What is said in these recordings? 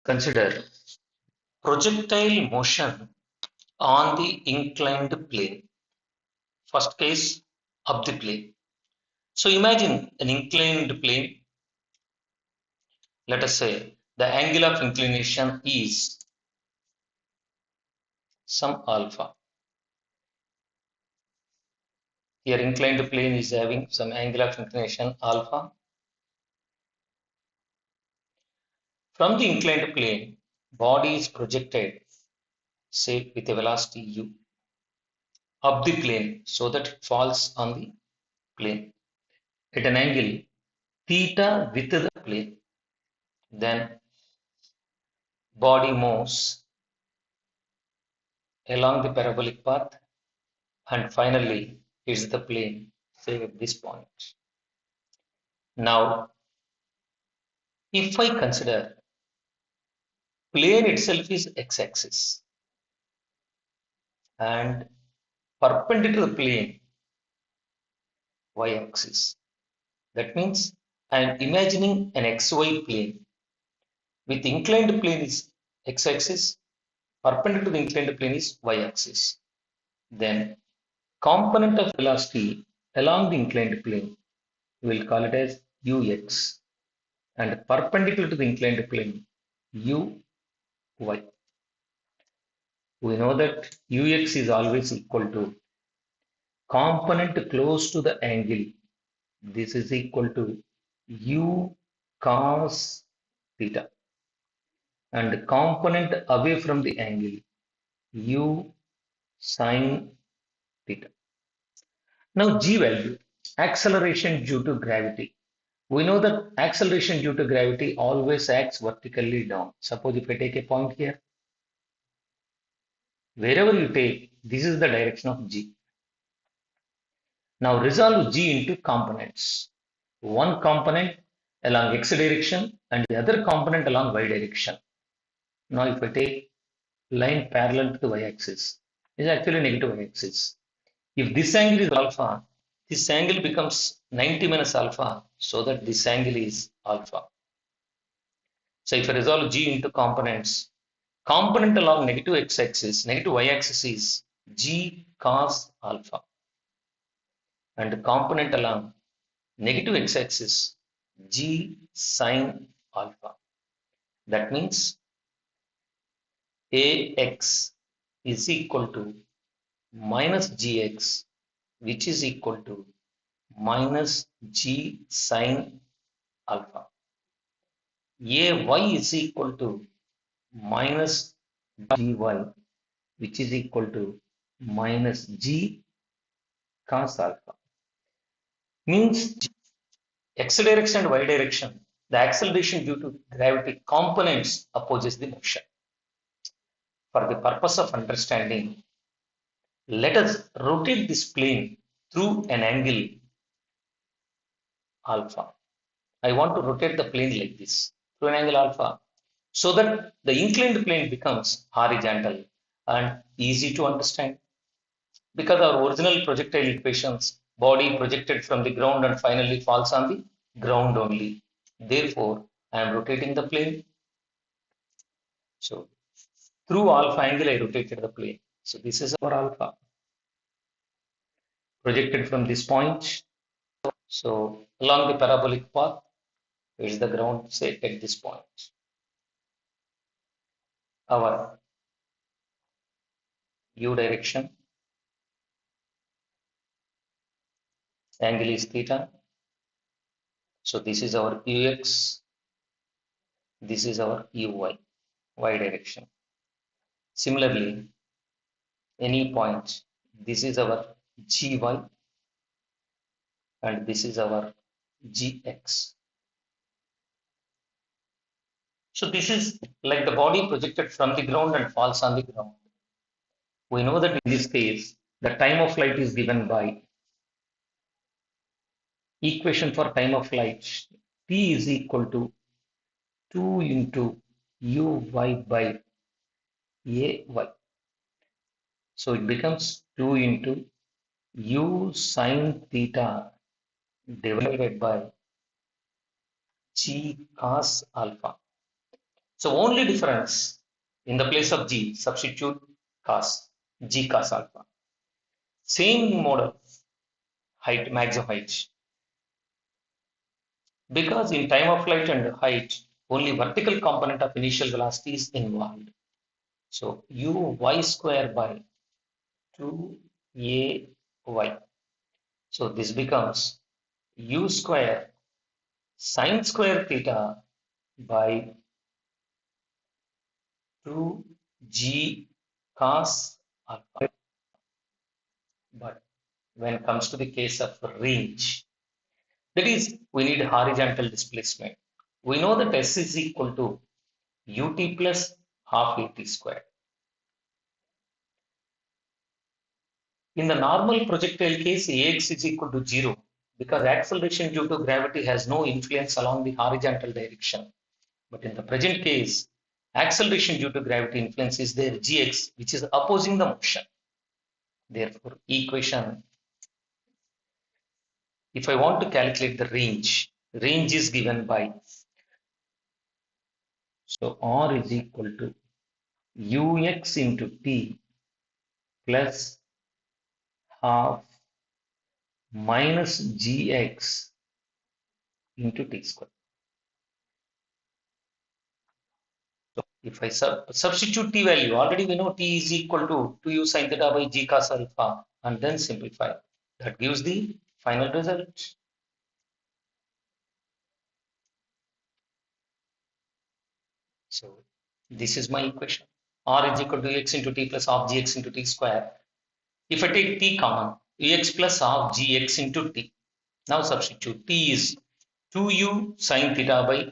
Consider projectile motion on the inclined plane. First case, up the plane. So imagine an inclined plane. Let us say the angle of inclination is some alpha. Here inclined plane is having some angle of inclination alpha. From the inclined plane, body is projected, say with a velocity u, up the plane so that it falls on the plane at an angle theta with the plane. Then body moves along the parabolic path and finally hits the plane, say at this point. Now, if I consider plane itself is x-axis and perpendicular to the plane y-axis, that means I am imagining an xy plane with inclined plane is x-axis, perpendicular to the inclined plane is y-axis. Then component of velocity along the inclined plane, we will call it as ux, and perpendicular to the inclined plane uy. We know that ux is always equal to component close to the angle. This is equal to u cos theta, and component away from the angle u sin theta. Now g value, acceleration due to gravity. We know that acceleration due to gravity always acts vertically down. Suppose if I take a point here, wherever you take, this is the direction of g. Now resolve g into components. One component along x direction and the other component along y direction. Now if I take line parallel to the y-axis, is actually negative y-axis. If this angle is alpha, this angle becomes 90 minus alpha, so that this angle is alpha. So if I resolve g into components, component along negative x-axis, negative y-axis is g cos alpha, and the component along negative x-axis g sin alpha. That means ax is equal to minus gx, which is equal to minus g sin alpha. Ay is equal to minus gy, which is equal to minus g cos alpha. Means x direction and y direction, the acceleration due to gravity components opposes the motion. For the purpose of understanding, let us rotate this plane through an angle alpha. I want to rotate the plane like this through an angle alpha so that the inclined plane becomes horizontal and easy to understand. Because our original projectile equations, body projected from the ground and finally falls on the ground only. Therefore, I am rotating the plane. So through alpha angle, I rotated the plane. So this is our alpha projected from this point. So along the parabolic path, is the ground set at this point. Our u direction, angle is theta. So this is our ux, this is our uy, y direction. Similarly, any point, this is our gy and this is our gx. So this is like the body projected from the ground and falls on the ground. We know that in this case, the time of flight is given by equation for time of flight. T is equal to 2 into uy by ay. So it becomes 2 into u sin theta divided by g cos alpha. So only difference, in the place of G, substitute cos, G cos alpha. Same model, height, maximum height. Because in time of flight and height, only vertical component of initial velocity is involved. So uy square by 2ay. So this becomes u square sine square theta by 2g cos alpha. But when it comes to the case of range, that is, we need horizontal displacement. We know that S is equal to ut plus half at square. In the normal projectile case, Ax is equal to 0 because acceleration due to gravity has no influence along the horizontal direction. But in the present case, acceleration due to gravity influences their Gx, which is opposing the motion. Therefore, equation, if I want to calculate the range is given by, so R is equal to ux into t plus half minus gx into t square. So if I substitute t value, already we know t is equal to 2u sin theta by g cos alpha and then simplify. That gives the final result. So this is my equation. R is equal to x into t plus half gx into t square. If I take t common, ux plus half gx into t. Now substitute t is 2u sin theta by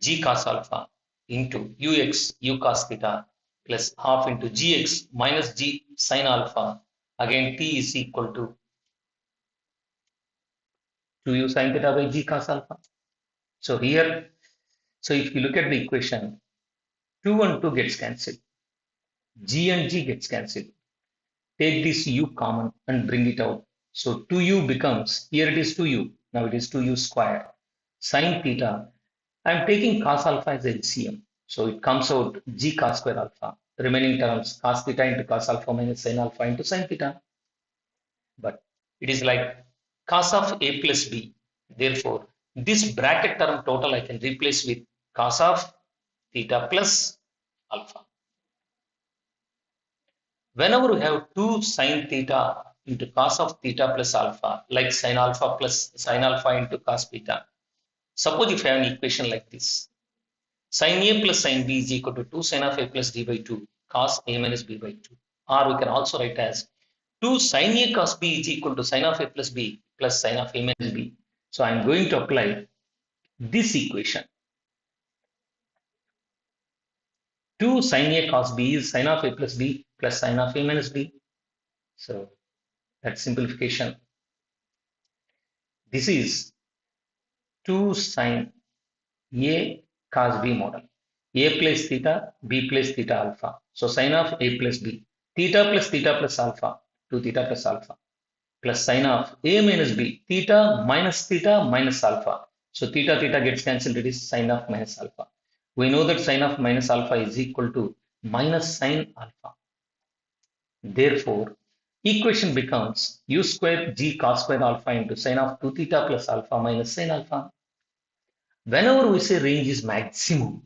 g cos alpha into ux u cos theta plus half into gx minus g sin alpha. Again, t is equal to 2u sin theta by g cos alpha. So here, so if you look at the equation, 2 and 2 gets cancelled. G and g gets cancelled. Take this u common and bring it out. So 2u becomes, here it is 2u, now it is 2u square sin theta. I'm taking cos alpha as LCM. So it comes out g cos square alpha. Remaining terms cos theta into cos alpha minus sin alpha into sin theta. But it is like cos of a plus b. Therefore, this bracket term total I can replace with cos of theta plus alpha. Whenever we have 2 sin theta into cos of theta plus alpha, like sin alpha plus sin alpha into cos theta. Suppose if I have an equation like this, sin a plus sin b is equal to 2 sin of a plus d by 2 cos a minus b by 2. Or we can also write as 2 sin a cos b is equal to sin of a plus b plus sin of a minus b. So I am going to apply this equation. 2 sin a cos b is sin of a plus b plus sin of a minus b. So that's simplification. This is 2 sin a cos b model. A plus theta, b plus theta alpha. So sin of a plus b. Theta plus alpha, 2 theta plus alpha. Plus sin of a minus b. Theta minus alpha. So theta gets cancelled. It is sin of minus alpha. We know that sin of minus alpha is equal to minus sin alpha. Therefore, equation becomes u square g cos square alpha into sin of 2 theta plus alpha minus sin alpha. Whenever we say range is maximum,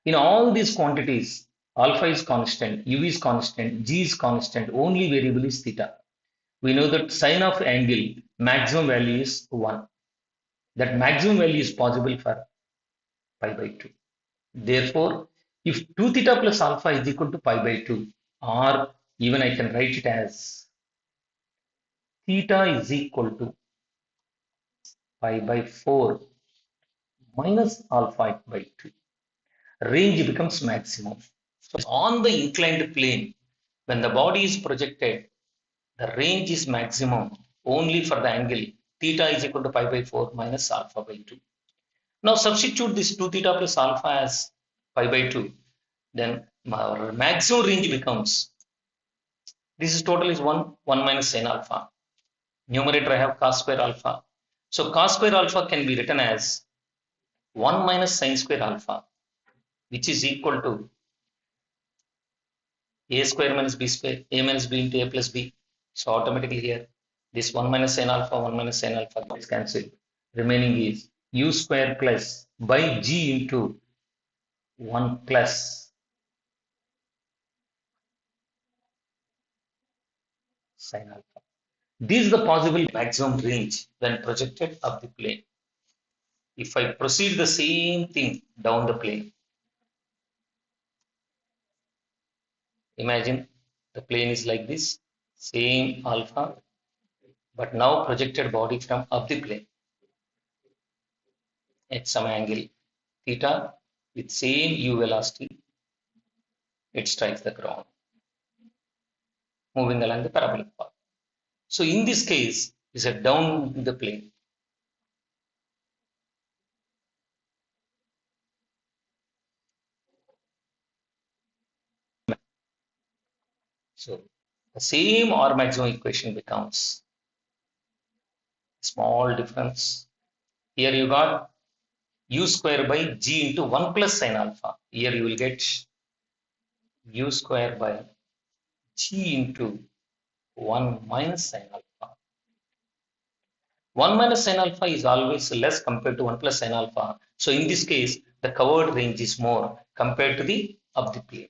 in all these quantities, alpha is constant, u is constant, g is constant, only variable is theta. We know that sine of angle maximum value is 1. That maximum value is possible for pi by 2. Therefore, if 2 theta plus alpha is equal to pi by 2, or even I can write it as theta is equal to pi by 4 minus alpha by 2, range becomes maximum. So on the inclined plane, when the body is projected, the range is maximum only for the angle theta is equal to pi by 4 minus alpha by 2. Now substitute this 2 theta plus alpha as pi by 2. Then our maximum range becomes, this is total is 1 minus sin alpha. Numerator I have cos square alpha. So cos square alpha can be written as 1 minus sine square alpha, which is equal to a square minus b square, a minus b into a plus b. So automatically here, this 1 minus sine alpha, 1 minus sine alpha is cancelled. Remaining is u square plus by g into 1 plus sine alpha. This is the possible maximum range when projected up the plane. If I proceed the same thing down the plane, imagine the plane is like this, same alpha, but now projected body from up the plane at some angle theta with same u velocity, it strikes the ground, moving along the parabolic path. So in this case, is a down the plane. So the same R maximum equation becomes small difference. Here you got u square by g into 1 plus sine alpha. Here you will get u square by g into 1 minus sine alpha. 1 minus sine alpha is always less compared to 1 plus sine alpha. So in this case, the covered range is more compared to the up the plane.